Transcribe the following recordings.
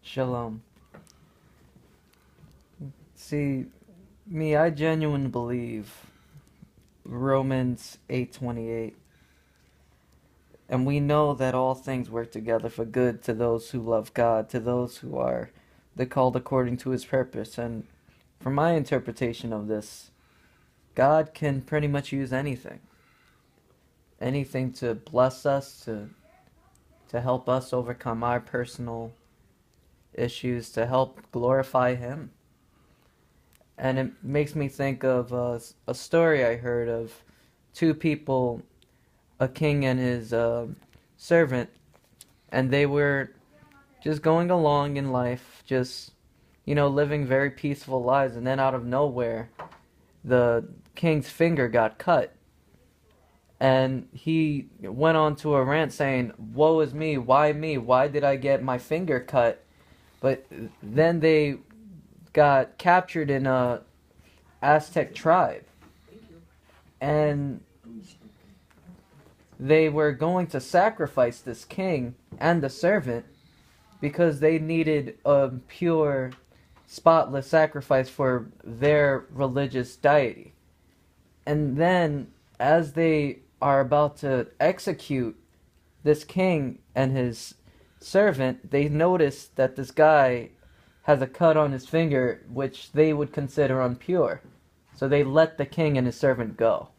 Shalom. See, I genuinely believe Romans 8:28, and we know that all things work together for good to those who love God, to those who are the called according to his purpose. And from my interpretation of this, God can pretty much use anything. Anything to bless us, to help us overcome our personal issues, to help glorify him. And it makes me think of a story I heard of two people, a king and his servant, and they were just going along in life, just, living very peaceful lives. And then out of nowhere, the king's finger got cut. And he went on to a rant saying, "Woe is me, why me? Why did I get my finger cut?" But then they got captured in a Aztec tribe, and they were going to sacrifice this king and the servant because they needed a pure, spotless sacrifice for their religious deity. And then, as they are about to execute this king and his servant, they notice that this guy has a cut on his finger, which they would consider impure. So they let the king and his servant go.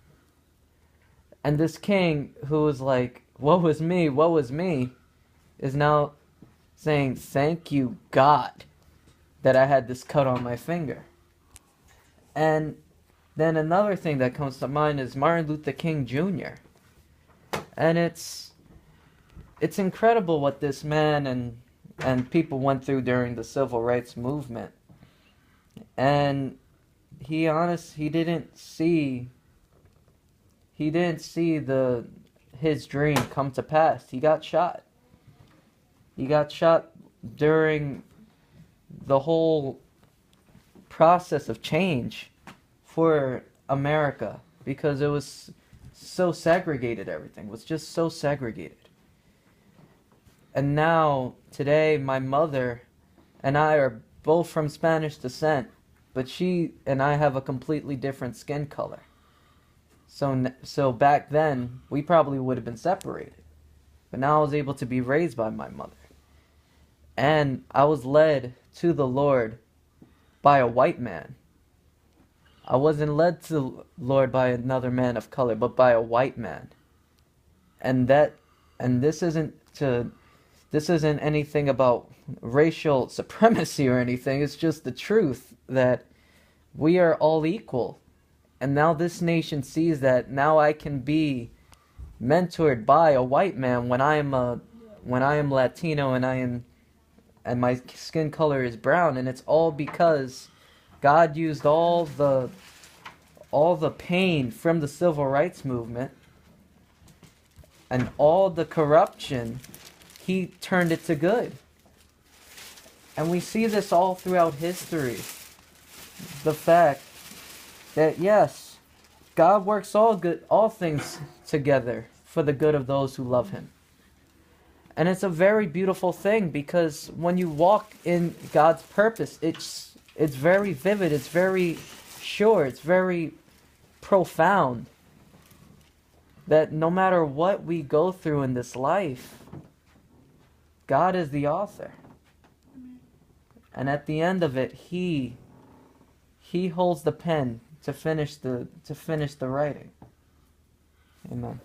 And this king, who was like, "Woe is me, woe is me," is now saying, "Thank you, God, that I had this cut on my finger." And then another thing that comes to mind is Martin Luther King Jr. And it's incredible what this man and people went through during the civil rights movement. And he didn't see his dream come to pass. He got shot. He got shot during the whole process of change for America, because it was so segregated. Everything was just so segregated. And now, today, my mother and I are both from Spanish descent, but she and I have a completely different skin color. So back then, we probably would have been separated. But now I was able to be raised by my mother. And I was led to the Lord by a white man. I wasn't led to the Lord by another man of color, but by a white man. And this isn't anything about racial supremacy or anything. It's just the truth that we are all equal. And now this nation sees that now I can be mentored by a white man when I am Latino and my skin color is brown. And it's all because God used all the pain from the civil rights movement and all the corruption. He turned it to good. And we see this all throughout history. The fact that yes, God works all things together for the good of those who love him. And it's a very beautiful thing, because when you walk in God's purpose, it's very vivid, it's very sure, it's very profound. That no matter what we go through in this life, God is the author. And at the end of it, He holds the pen to finish the writing. Amen.